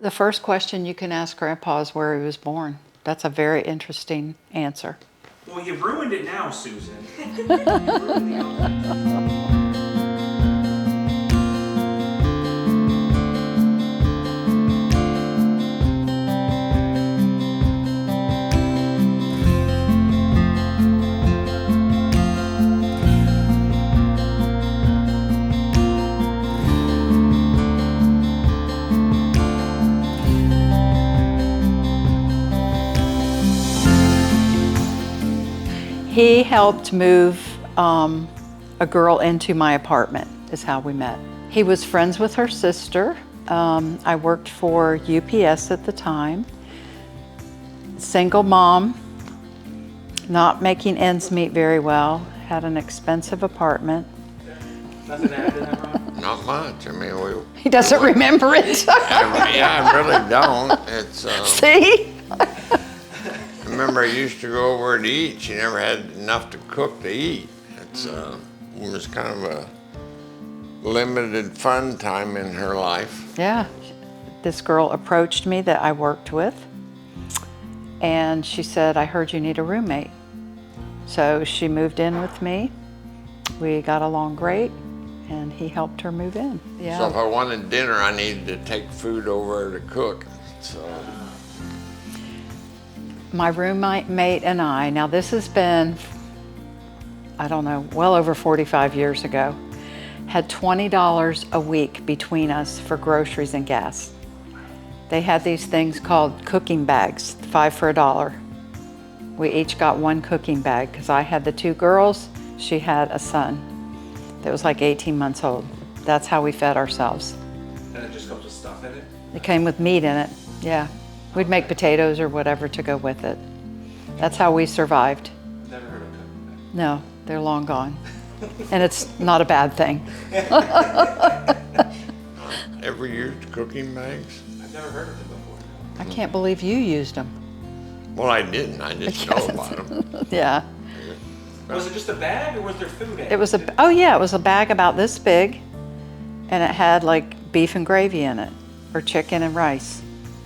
The first question you can ask Grandpa is where he was born. That's a very interesting answer. Well, you've ruined it now, Susan. You ruined the outfit. He helped move a girl into my apartment, is how we met. He was friends with her sister. I worked for UPS at the time. Single mom, not making ends meet very well, had an expensive apartment. Nothing to add to that, Ron? Not much. I mean, He doesn't remember it. I really don't. It's. See? I remember I used to go over to eat. She never had enough to cook to eat. It was kind of a limited fun time in her life. Yeah. This girl approached me that I worked with, and she said, I heard you need a roommate. So she moved in with me. We got along great, and he helped her move in. Yeah. So if I wanted dinner, I needed to take food over to cook. So. My roommate and I, now this has been, I don't know, well over 45 years ago, had $20 a week between us for groceries and gas. They had these things called cooking bags, 5 for $1. We each got one cooking bag because I had the 2 girls, she had a son that was like 18 months old. That's how we fed ourselves. And it just comes with stuff in it? It came with meat in it, yeah. We'd make potatoes or whatever to go with it. That's how we survived. Never heard of cooking bags. No, they're long gone. And it's not a bad thing. Ever used cooking bags? I've never heard of it before. I can't believe you used them. Well, I didn't. I just know about them. Yeah. Was it just a bag or was there food in it? It was it was a bag about this big, and it had like beef and gravy in it, or chicken and rice.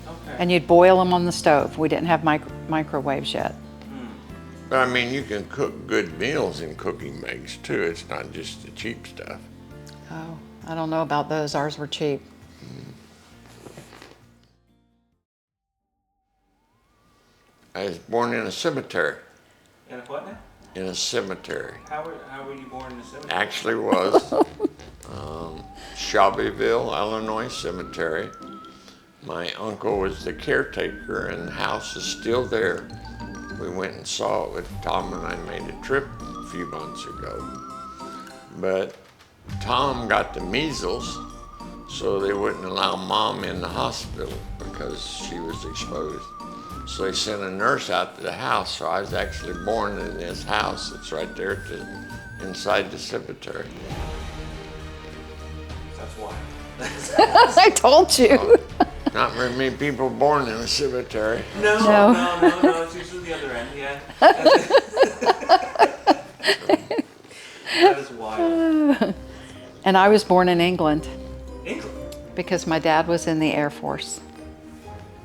Okay. And you'd boil them on the stove. We didn't have microwaves yet. But I mean, you can cook good meals in cooking bags too. It's not just the cheap stuff. Oh, I don't know about those. Ours were cheap. I was born in a cemetery. And what now? In a cemetery. How were you born in the cemetery? Actually was Shelbyville, Illinois Cemetery. My uncle was the caretaker and the house is still there. We went and saw it with Tom and I made a trip a few months ago. But Tom got the measles, so they wouldn't allow Mom in the hospital because she was exposed. So they sent a nurse out to the house, so I was actually born in this house. It's right there inside the cemetery. That's why. I told you. Not very many people born in a cemetery. No. It's usually the other end, yeah. That is wild. And I was born in England England? because my dad was in the Air Force.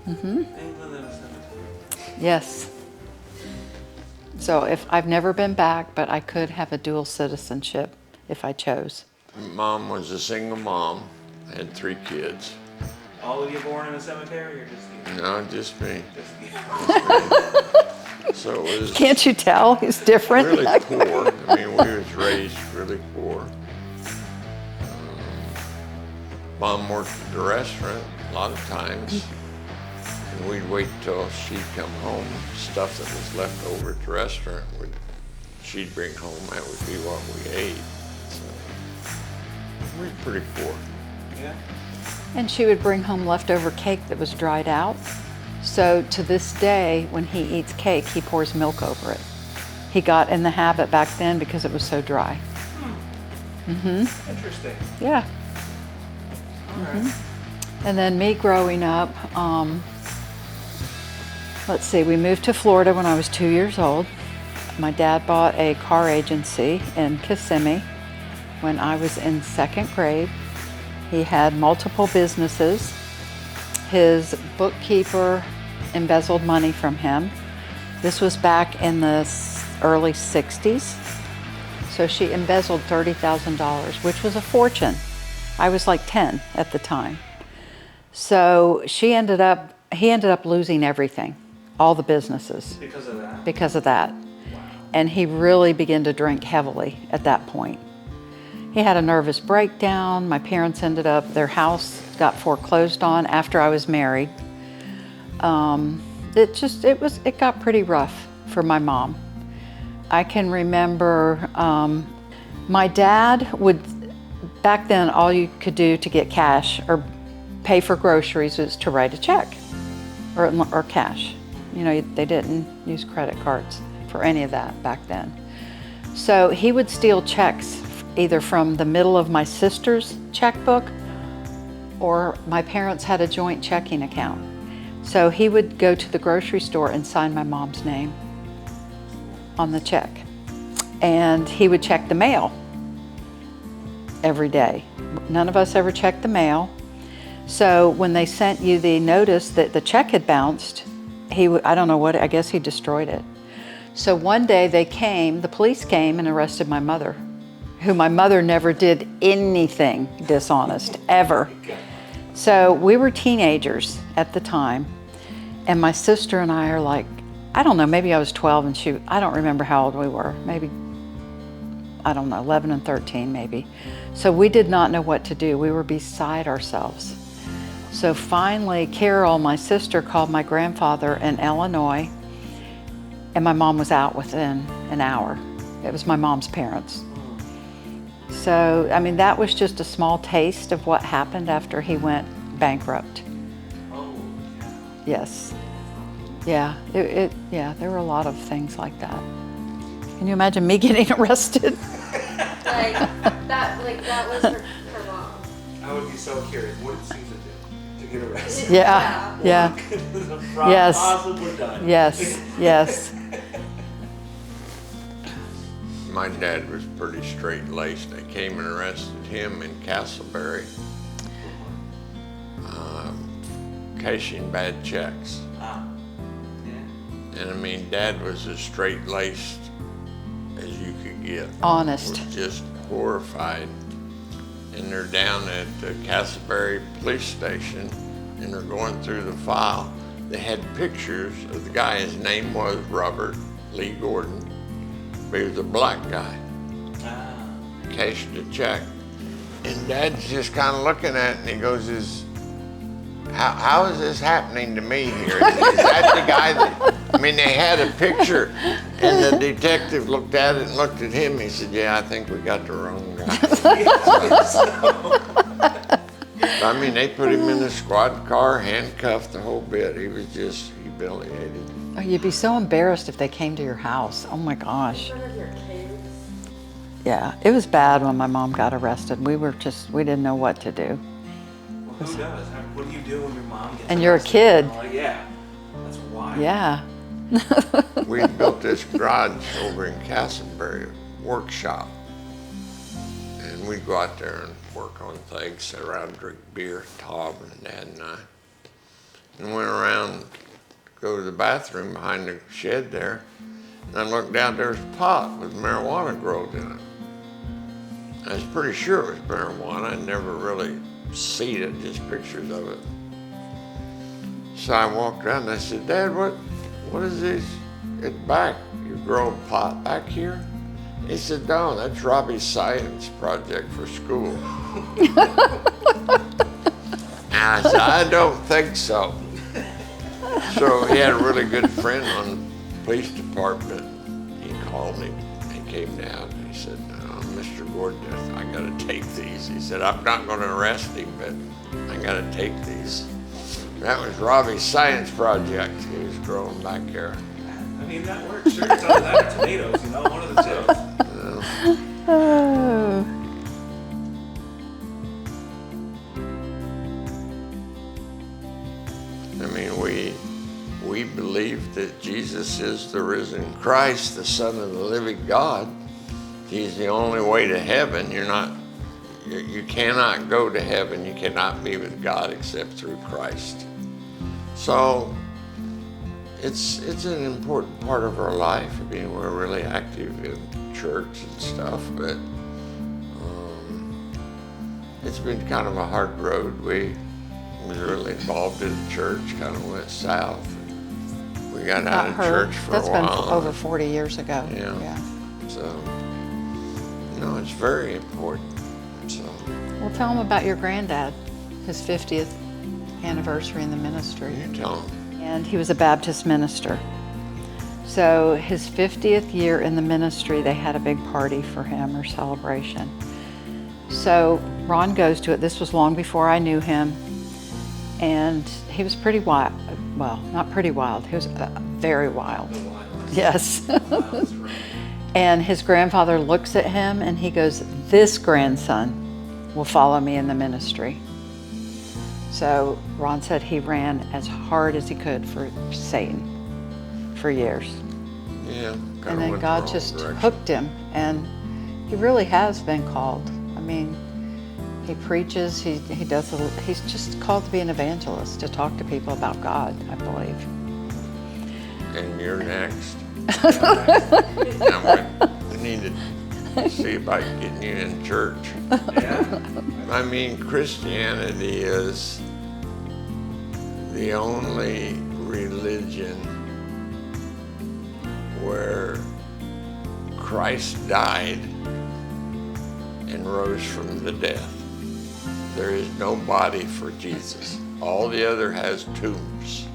England and a cemetery. Yes. So I've never been back, but I could have a dual citizenship if I chose. Mom was a single mom, had 3 kids. All of you born in a cemetery or just you? No, just me. Just you. So it was Can't you tell? He's different. really poor. I mean, we was raised really poor. Mom worked at the restaurant a lot of times. And we'd wait till she'd come home. Stuff that was left over at the restaurant, she'd bring home. That would be what we ate. So we were pretty poor. Yeah? And she would bring home leftover cake that was dried out. So to this day, when he eats cake, he pours milk over it. He got in the habit back then because it was so dry. Interesting. Yeah. All right. And then me growing up, let's see, we moved to Florida when I was 2 years old. My dad bought a car agency in Kissimmee when I was in 2nd grade. He had multiple businesses, his bookkeeper embezzled money from him. This was back in the early 60s. So she embezzled $30,000, which was a fortune. I was like 10 at the time. So he ended up losing everything, all the businesses. Because of that? Because of that. And he really began to drink heavily at that point. He had a nervous breakdown. My parents their house got foreclosed on after I was married. It got pretty rough for my mom. I can remember my dad back then all you could do to get cash or pay for groceries was to write a check or cash. You know, they didn't use credit cards for any of that back then. So he would steal checks either from the middle of my sister's checkbook or my parents had a joint checking account. So he would go to the grocery store and sign my mom's name on the check. And he would check the mail every day. None of us ever checked the mail. So when they sent you the notice that the check had bounced, I guess he destroyed it. So one day the police came and arrested my mother, who my mother never did anything dishonest, ever. So we were teenagers at the time, and my sister and I are like, I don't know, maybe I was 12 and I don't remember how old we were, maybe, I don't know, 11 and 13 maybe. So we did not know what to do. We were beside ourselves. So finally, Carol, my sister, called my grandfather in Illinois, and my mom was out within an hour. It was my mom's parents. So, I mean, that was just a small taste of what happened after he went bankrupt. Oh, Yes. Yeah, there were a lot of things like that. Can you imagine me getting arrested? That was her mom. I would be so curious. What did Susan do to get arrested? Yeah. What could have Yes. possibly done? Yes. My dad was pretty straight-laced. They came and arrested him in Castleberry, cashing bad checks. Ah. Yeah. And I mean, Dad was as straight-laced as you could get. Honest. Was just horrified. And they're down at the Castleberry police station, and they're going through the file. They had pictures of the guy. His name was Robert Lee Gordon, but he was a black guy. Ah. Cashed a check. And Dad's just kind of looking at it, and he goes, how is this happening to me here? Is that the guy that, I mean, they had a picture, and the detective looked at it and looked at him. He said, yeah, I think we got the wrong guy. I mean, they put him in the squad car, handcuffed, the whole bit. He was just humiliated. Oh, you'd be so embarrassed if they came to your house. Oh my gosh. In front of your kids. Yeah, it was bad when my mom got arrested. We didn't know what to do. Well, who does? What do you do when your mom gets And you're a arrested? kid. Like, yeah. That's wild. Yeah. We built this garage over in Castleberry, workshop. And we'd go out there and work on things, sit around, drink beer, Tom and Dad and I. And went around, go to the bathroom behind the shed there, and I looked down, there was a pot with marijuana growth in it. I was pretty sure it was marijuana. I'd never really seen it, just pictures of it. So I walked around and I said, Dad, what is this at back? You're growing pot back here? He said, no, that's Robbie's science project for school. And I said, I don't think so. So he had a really good friend on the police department. He called me and came down and he said, Mr. Gordon, I gotta take these. He said, I'm not gonna arrest him, but I gotta take these. That was Robbie's science project he was growing back here. I mean, that works. Sure, it's either that or tomatoes, one of the two. Oh. I mean, we believe that Jesus is the risen Christ, the Son of the living God. He's the only way to heaven. You cannot go to heaven. You cannot be with God except through Christ. So it's an important part of our life. I mean, we're really active in church and stuff, but it's been kind of a hard road. We was really involved in the church, kind of went south. We got out of church for That's a while. been over 40 years ago. Yeah. So, it's very important. So, Well, tell them about your granddad, his 50th anniversary in the ministry. you tell them. And he was a Baptist minister. So his 50th year in the ministry, they had a big party for him or celebration. So Ron goes to it. This was long before I knew him. And he was pretty wild. Well, not pretty wild. He was very wild. Yes. And his grandfather looks at him and he goes, "This grandson will follow me in the ministry." So Ron said he ran as hard as he could for Satan for years. Yeah. And then God just hooked him, and he really has been called. I mean, he preaches, he does, he's just called to be an evangelist, to talk to people about God, I believe. And you're next. Now we need to see about getting you in church. Yeah. I mean, Christianity is the only religion where Christ died and rose from the death. There is no body for Jesus. All the other has tombs.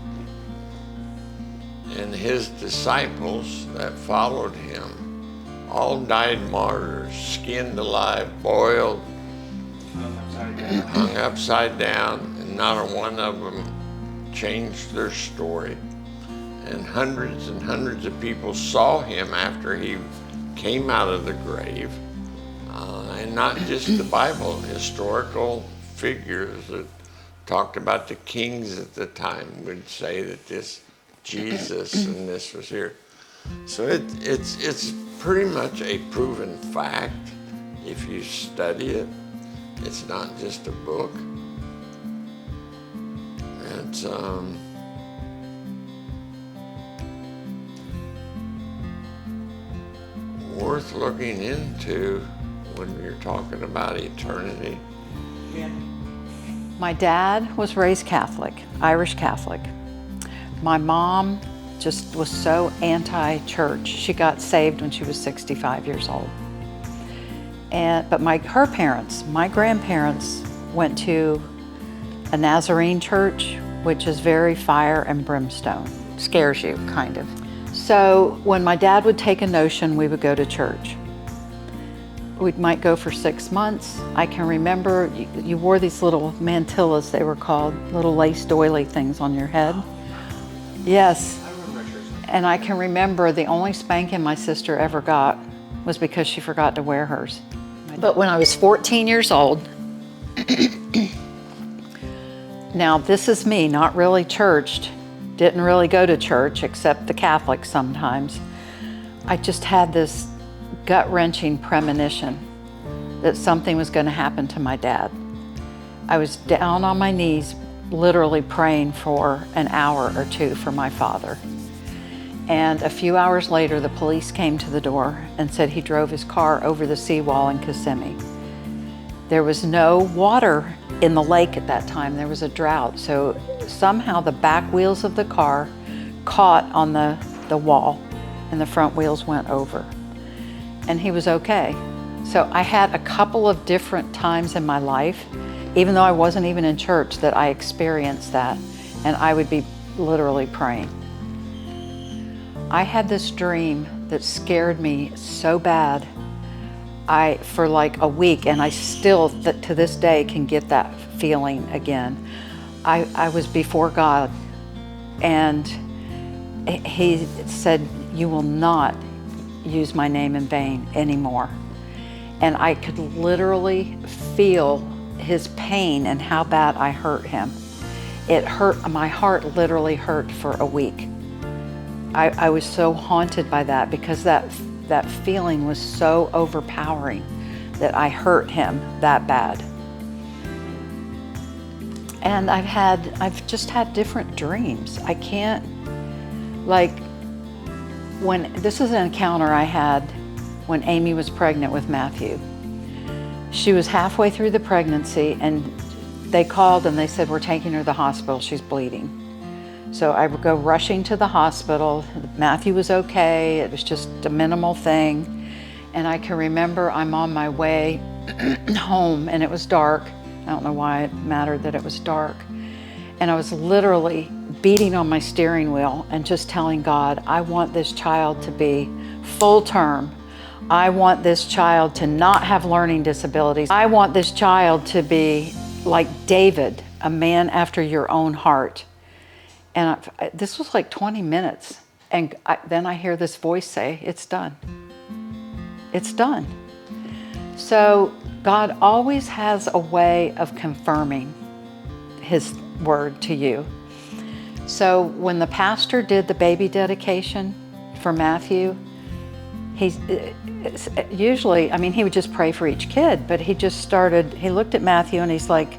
And his disciples that followed him all died martyrs, skinned alive, boiled, hung upside down, and not a one of them changed their story. And hundreds of people saw him after he came out of the grave. And not just the Bible, historical figures that talked about the kings at the time would say that this Jesus and this was here. So it's pretty much a proven fact if you study it. It's not just a book. It's worth looking into when you're talking about eternity. Yeah. My dad was raised Catholic, Irish Catholic. My mom just was so anti-church. She got saved when she was 65 years old. But her parents, my grandparents, went to a Nazarene church, which is very fire and brimstone. Scares you, kind of. So when my dad would take a notion, we would go to church. We might go for 6 months. I can remember you wore these little mantillas, they were called, little lace doily things on your head. Yes. I remember that church. And I can remember the only spanking my sister ever got was because she forgot to wear hers. But when I was 14 years old, now this is me, not really churched, didn't really go to church except the Catholics sometimes. I just had this gut-wrenching premonition that something was going to happen to my dad. I was down on my knees, literally praying for an hour or two for my father. And a few hours later, the police came to the door and said he drove his car over the seawall in Kissimmee. There was no water in the lake at that time. There was a drought. So somehow the back wheels of the car caught on the wall and the front wheels went over. And he was okay. So I had a couple of different times in my life, even though I wasn't even in church, that I experienced that. And I would be literally praying. I had this dream that scared me so bad for like a week, and I still, to this day, can get that feeling again. I was before God, and he said, "You will not use my name in vain anymore." And I could literally feel his pain and how bad I hurt him. It hurt, my heart literally hurt for a week. I was so haunted by that because that feeling was so overpowering that I hurt him that bad. And I've just had different dreams. I can't, like, this is an encounter I had when Amy was pregnant with Matthew. She was halfway through the pregnancy and they called and they said, we're taking her to the hospital, she's bleeding. So I would go rushing to the hospital. Matthew was okay, it was just a minimal thing. And I can remember I'm on my way home and it was dark. I don't know why it mattered that it was dark. And I was literally beating on my steering wheel and just telling God, I want this child to be full term. I want this child to not have learning disabilities. I want this child to be like David, a man after your own heart. And this was like 20 minutes. And then I hear this voice say, it's done. It's done. So God always has a way of confirming his word to you. So when the pastor did the baby dedication for Matthew, he's usually, I mean, he would just pray for each kid, but he looked at Matthew and he's like,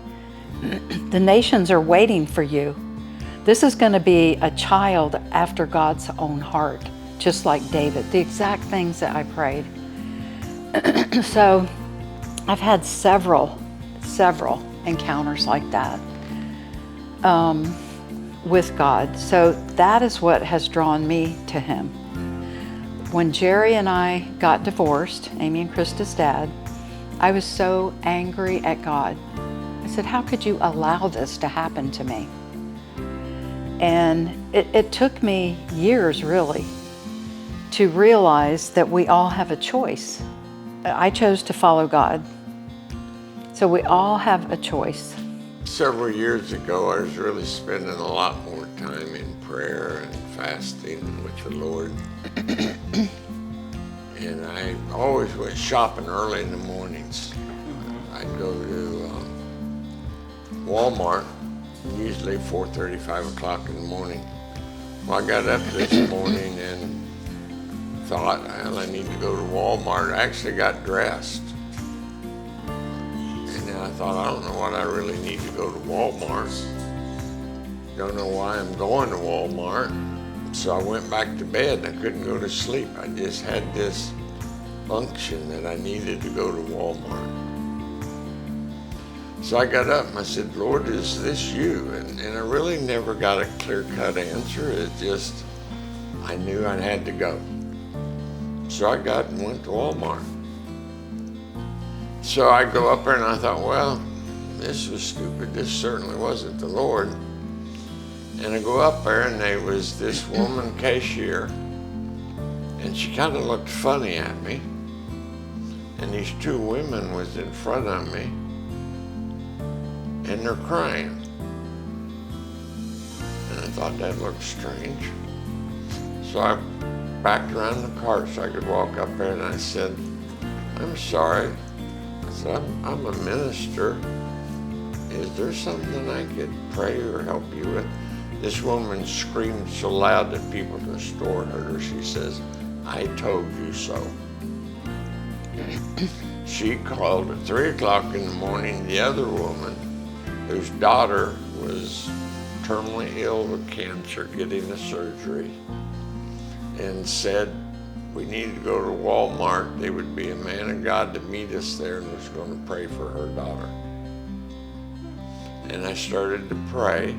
the nations are waiting for you. This is going to be a child after God's own heart, just like David, the exact things that I prayed. So I've had several encounters like that with God. So that is what has drawn me to him. When Jerry and I got divorced, Amy and Krista's dad, I was so angry at God. I said, how could you allow this to happen to me? And it took me years, really, to realize that we all have a choice. I chose to follow God. So we all have a choice. Several years ago, I was really spending a lot more time in prayer and fasting with the Lord. And I always went shopping early in the mornings. I'd go to Walmart, usually 4:30, 5 o'clock in the morning. Well, I got up this morning and thought, well, I need to go to Walmart. I actually got dressed. And then I thought, I don't know what I really need to go to Walmart. Don't know why I'm going to Walmart. So I went back to bed. I couldn't go to sleep. I just had this function that I needed to go to Walmart. So I got up and I said, Lord, is this you? And I really never got a clear-cut answer. It just, I knew I had to go. So I got and went to Walmart. So I go up there and I thought, well, this was stupid. This certainly wasn't the Lord. And I go up there and there was this woman cashier and she kind of looked funny at me. And these two women was in front of me and they're crying. And I thought that looked strange. So I backed around the cart so I could walk up there and I said, I'm sorry. I said, I'm a minister. Is there something I could pray or help you with? This woman screamed so loud that people in the store heard her. She says, I told you so. She called at 3 o'clock in the morning the other woman whose daughter was terminally ill with cancer, getting a surgery, and said we needed to go to Walmart. There would be a man of God to meet us there and was going to pray for her daughter. And I started to pray.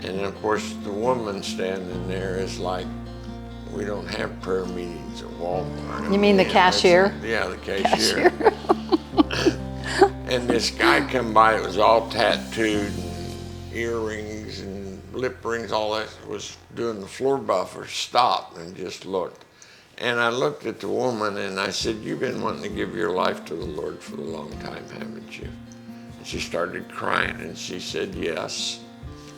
And of course, the woman standing there is like, we don't have prayer meetings at Walmart. You mean the cashier? Yeah, the cashier. And this guy come by, it was all tattooed and earrings and lip rings, all that, was doing the floor buffer, stopped and just looked. And I looked at the woman and I said, you've been wanting to give your life to the Lord for a long time, haven't you? And she started crying and she said, yes.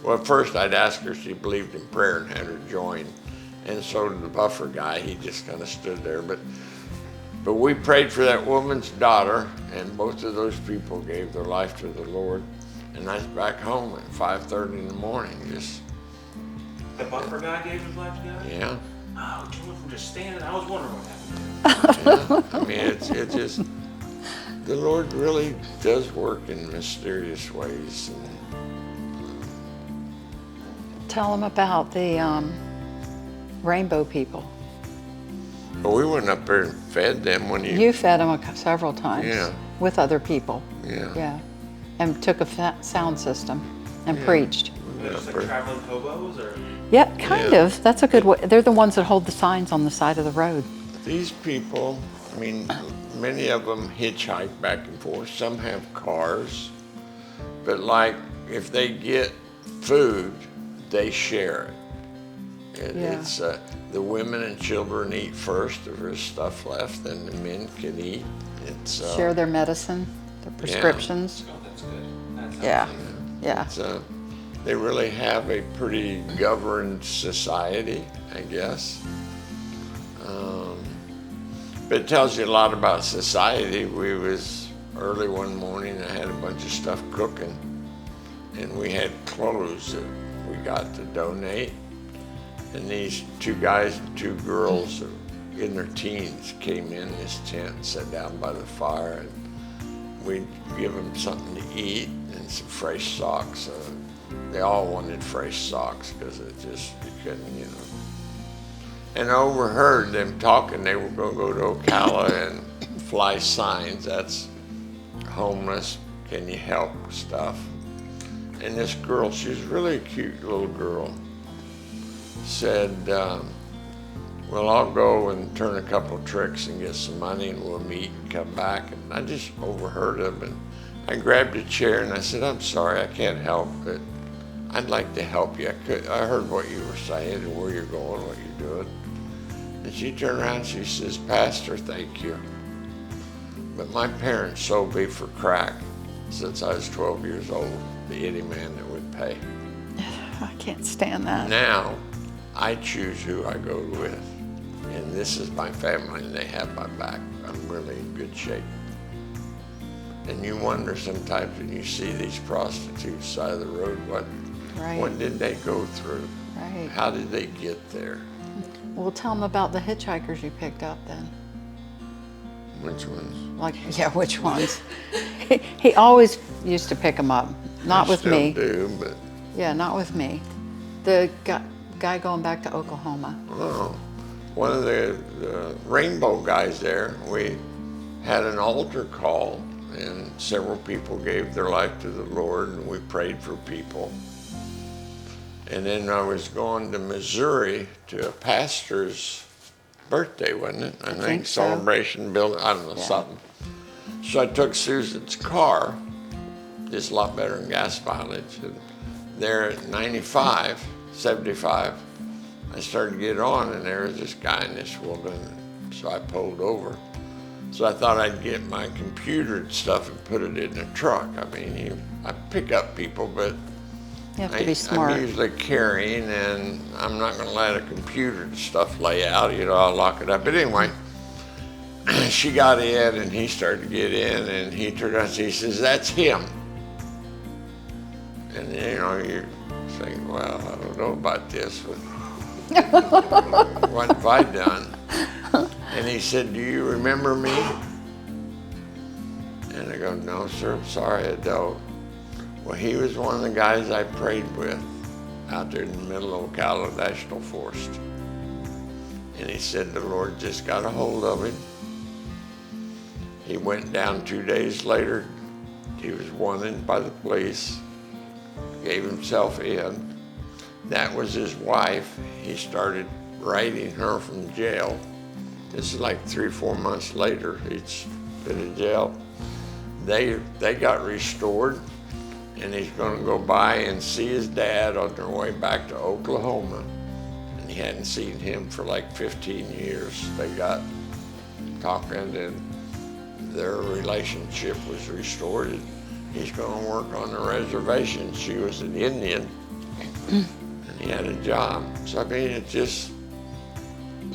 Well, at first I'd asked her if she believed in prayer and had her join. And so did the buffer guy, he just kind of stood there. But we prayed for that woman's daughter, and both of those people gave their life to the Lord. And I was back home at 5:30 in the morning. Just The buffer guy gave his life to God? yeah. Oh, you went from just standing. I was wondering what happened. Yeah. I mean, it's just the Lord really does work in mysterious ways. And Tell them about the rainbow people. But we went up there and fed them when You fed them several times. Yeah. With other people. Yeah. Yeah. And took a sound system and Yeah. preached. They're just like traveling hobos, or Yeah, kind Yeah. of. That's a good way. They're the ones that hold the signs on the side of the road. These people, I mean, many of them hitchhike back and forth. Some have cars. But like, if they get food, they share it. Yeah. It's the women and children eat first. If there's stuff left, then the men can eat. It's Share their medicine, their prescriptions. oh, that's good. That sounds Yeah. good. Yeah. It's, they really have a pretty governed society, I guess. But it tells you a lot about society. We was early one morning, I had a bunch of stuff cooking, and we had clothes that we got to donate. And these 2 guys and 2 girls in their teens came in this tent and sat down by the fire, and we'd give them something to eat and some fresh socks. They all wanted fresh socks because you couldn't, you know. And I overheard them talking. They were going to go to Ocala and fly signs. That's homeless, can you help stuff. And this girl, she was really a cute little girl, said, well, I'll go and turn a couple of tricks and get some money and we'll meet and come back. And I just overheard them, and I grabbed a chair and I said, I'm sorry, I can't help, but I'd like to help you. I heard what you were saying and where you're going, what you're doing. And she turned around and she says, Pastor, thank you. But my parents sold me for crack since I was 12 years old, to any man that would pay. I can't stand that. Now, I choose who I go with. And this is my family, and they have my back. I'm really in good shape. And you wonder sometimes when you see these prostitutes side of the road, what did they go through? Right. How did they get there? Well, tell them about the hitchhikers you picked up then. Which ones? Like, yeah, which ones? he always used to pick them up. Not I with still me. do, but Yeah, not with me. The guy going back to Oklahoma. oh, one of the rainbow guys there, we had an altar call, and several people gave their life to the Lord, and we prayed for people. And then I was going to Missouri to a pastor's birthday, wasn't it? I think so. celebration building, I don't know, Yeah. something. So I took Susan's car, just a lot better than gas mileage. And there at 95, 75, I started to get on, and there was this guy and this woman. So I pulled over. So I thought I'd get my computer and stuff and put it in the truck. I mean, I pick up people, but You have to be smart. I'm usually carrying, and I'm not going to let a computer and stuff lay out. You know, I'll lock it up. But anyway, she got in, and he started to get in, and he turned around and he says, "That's him." And you know, you're saying, "Well, I don't know about this. What have I done?" And he said, "Do you remember me?" And I go, "No, sir. I'm sorry, I don't." Well, he was one of the guys I prayed with out there in the middle of Ocala National Forest. And he said the Lord just got a hold of him. He went down 2 days later. He was wanted by the police, gave himself in. That was his wife. He started writing her from jail. This is like 3 or 4 months later. He's been in jail. They got restored. And he's going to go by and see his dad on their way back to Oklahoma. And he hadn't seen him for like 15 years. They got talking, and their relationship was restored. He's going to work on the reservation. She was an Indian, and he had a job. So I mean, it's just,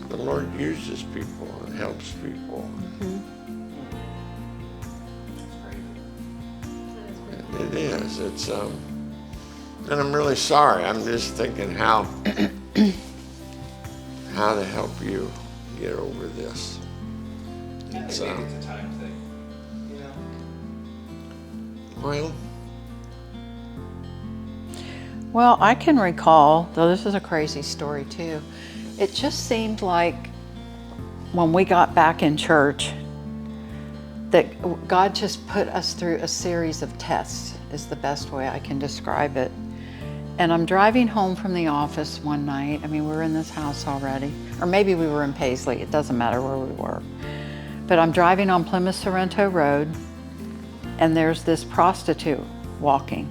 the Lord uses people and helps people. It is. It's and I'm really sorry. I'm just thinking how to help you get over this. It's Maybe it's a time thing, you know? well, Well, I can recall, though this is a crazy story too, it just seemed like when we got back in church that God just put us through a series of tests, is the best way I can describe it. And I'm driving home from the office one night. I mean, we were in this house already, or maybe we were in Paisley. It doesn't matter where we were. But I'm driving on Plymouth Sorrento Road, and there's this prostitute walking.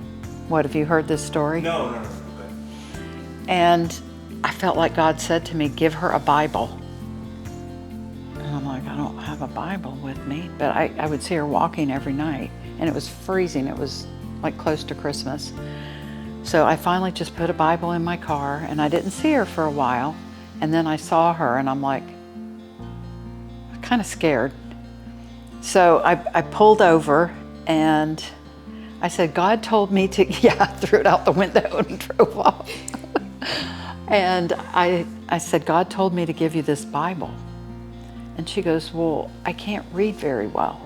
What, have you heard this story? No. Okay. And I felt like God said to me, give her a Bible. And I'm like, I don't have a Bible with me. But I would see her walking every night, and it was freezing. It was like close to Christmas. So I finally just put a Bible in my car, and I didn't see her for a while. And then I saw her, and I'm like, kind of scared. So I pulled over, and I said, God told me to, I threw it out the window and drove off. And I said, God told me to give you this Bible. And she goes, well, I can't read very well.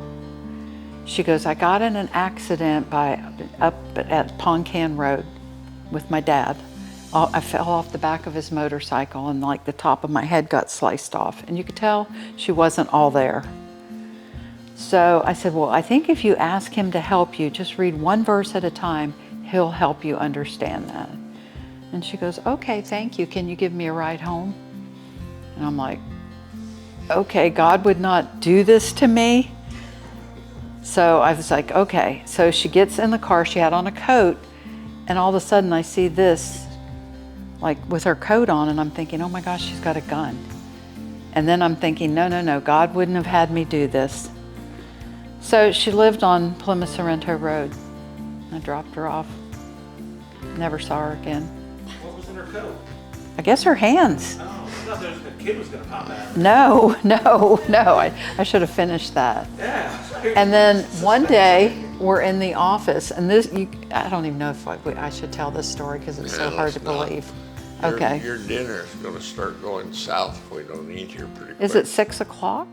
She goes, I got in an accident up at Poncan Road with my dad. I fell off the back of his motorcycle, and like the top of my head got sliced off. And you could tell she wasn't all there. So I said, well, I think if you ask him to help you, just read one verse at a time, he'll help you understand that. And she goes, okay, thank you. Can you give me a ride home? And I'm like, okay, God would not do this to me. So I was like, okay. So she gets in the car, she had on a coat, and all of a sudden I see this, like with her coat on, and I'm thinking, oh my gosh, she's got a gun. And then I'm thinking, no, God wouldn't have had me do this. So she lived on Plymouth Sorrento Road. I dropped her off. Never saw her again. What was in her coat? I guess her hands. Oh, I thought there was a kid was gonna pop out. No. I should have finished that. Yeah. And then one day we're in the office, and I don't even know if I should tell this story because it's so hard to let's not. believe. Okay. Your dinner's gonna start going south if we don't eat here pretty quick. Is it 6 o'clock?